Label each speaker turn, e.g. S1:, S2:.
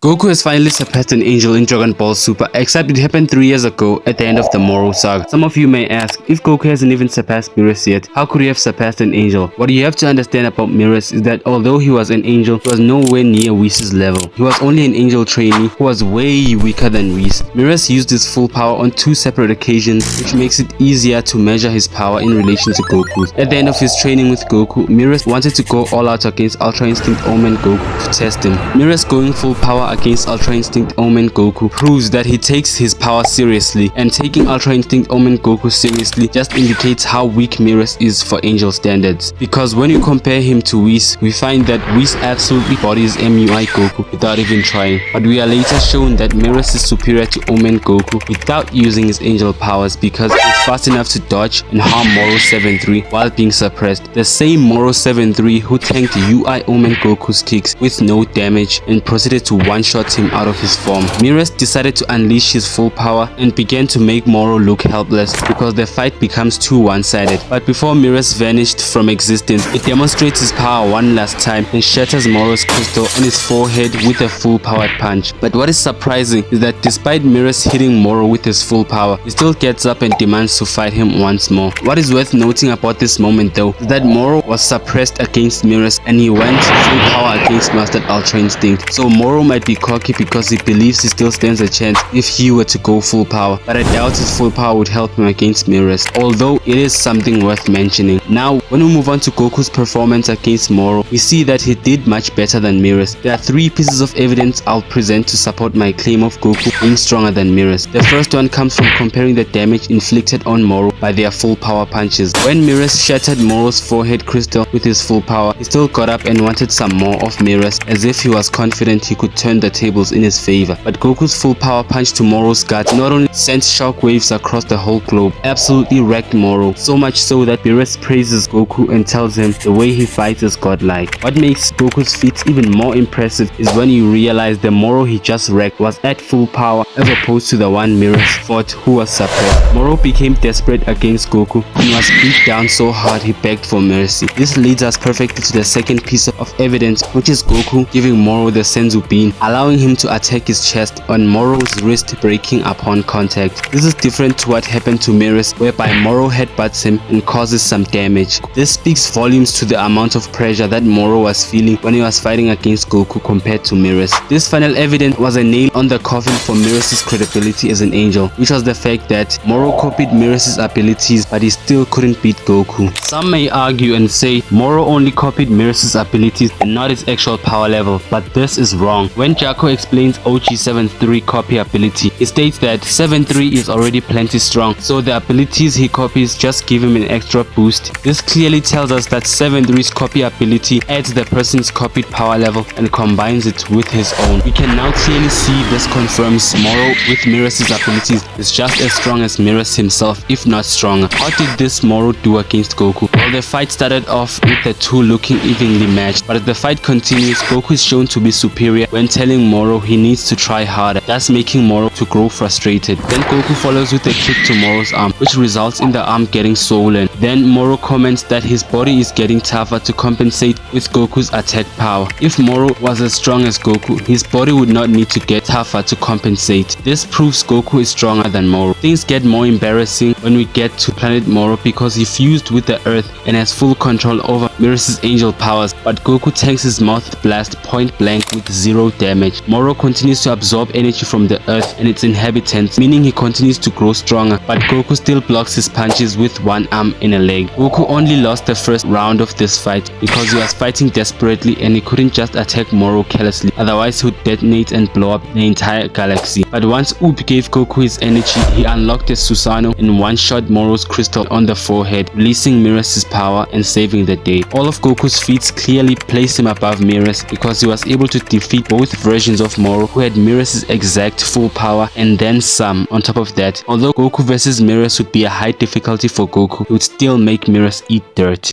S1: Goku has finally surpassed an angel in Dragon Ball Super, except it happened 3 years ago at the end of the Moro saga. Some of you may ask, if Goku hasn't even surpassed Merus yet, how could he have surpassed an angel? What you have to understand about Merus is that although he was an angel, he was nowhere near Whis' level. He was only an angel trainee who was way weaker than Whis. Merus used his full power on 2 separate occasions, which makes it easier to measure his power in relation to Goku's. At the end of his training with Goku, Merus wanted to go all out against Ultra Instinct Omen Goku to test him. Merus going full power against Ultra Instinct Omen Goku proves that he takes his power seriously, and taking Ultra Instinct Omen Goku seriously just indicates how weak Merus is for angel standards. Because when you compare him to Whis, we find that Whis absolutely bodies MUI Goku without even trying, but we are later shown that Merus is superior to Omen Goku without using his angel powers because he's fast enough to dodge and harm Moro 7-3 while being suppressed. The same Moro 7-3 who tanked UI Omen Goku's kicks with no damage and proceeded to one-shot him out of his form. Merus decided to unleash his full power and began to make Moro look helpless because the fight becomes too one-sided. But before Merus vanished from existence, it demonstrates his power one last time and shatters Moro's crystal on his forehead with a full-powered punch. But what is surprising is that despite Merus hitting Moro with his full power, he still gets up and demands to fight him once more. What is worth noting about this moment though is that Moro was suppressed against Merus and he went full power against Mastered Ultra Instinct. So Moro might be cocky because he believes he still stands a chance if he were to go full power, but I doubt his full power would help him against Merus, although it is something worth mentioning. Now, when we move on to Goku's performance against Moro, we see that he did much better than Merus. There are 3 pieces of evidence I'll present to support my claim of Goku being stronger than Merus. The first one comes from comparing the damage inflicted on Moro by their full power punches. When Merus shattered Moro's forehead crystal with his full power, he still got up and wanted some more of Merus, as if he was confident he could turn the tables in his favor. But Goku's full power punch to Moro's gut not only sent shockwaves across the whole globe, absolutely wrecked Moro, so much so that Merus praises Goku and tells him the way he fights is godlike. What makes Goku's feats even more impressive is when you realize the Moro he just wrecked was at full power as opposed to the one Merus fought who was suppressed. Moro became desperate against Goku and was beat down so hard he begged for mercy. This leads us perfectly to the second piece of evidence, which is Goku giving Moro the Senzu Bean, allowing him to attack his chest on Moro's wrist, breaking upon contact. This is different to what happened to Merus, whereby Moro headbutts him and causes some damage. This speaks volumes to the amount of pressure that Moro was feeling when he was fighting against Goku compared to Merus. This final evidence was a nail on the coffin for Merus' credibility as an angel, which was the fact that Moro copied Merus' abilities but he still couldn't beat Goku. Some may argue and say Moro only copied Merus' abilities and not his actual power level, but this is wrong. When Jaco explains OG 7-3 copy ability, he states that 7-3 is already plenty strong, so the abilities he copies just give him an extra boost. This clearly tells us that 7-3's copy ability adds the person's copied power level and combines it with his own. We can now clearly see this confirms Moro with Merus' abilities is just as strong as Merus himself, if not stronger. How did this Moro do against Goku? Well, the fight started off with the two looking evenly matched, but as the fight continues, Goku is shown to be superior when telling Moro he needs to try harder, thus making Moro to grow frustrated. Then Goku follows with a kick to Moro's arm, which results in the arm getting swollen. Then Moro comments that his body is getting tougher to compensate with Goku's attack power. If Moro was as strong as Goku, his body would not need to get tougher to compensate. This proves Goku is stronger than Moro. Things get more embarrassing when we get to Planet Moro because he fused with the Earth and has full control over Merus' angel powers, but Goku tanks his mouth blast point blank with 0 damage. Moro continues to absorb energy from the Earth and its inhabitants, meaning he continues to grow stronger, but Goku still blocks his punches with one arm and a leg. Goku only lost the first round of this fight because he was fighting desperately and he couldn't just attack Moro carelessly, otherwise he would detonate and blow up the entire galaxy. But once Up gave Goku his energy, he unlocked his Susanoo and one-shot Moro's crystal on the forehead, releasing Merus' power and saving the day. All of Goku's feats clearly place him above Merus because he was able to defeat both versions of Moro who had Merus' exact full power and then some on top of that. Although Goku vs Merus would be a high difficulty for Goku, he would still make Merus eat dirt.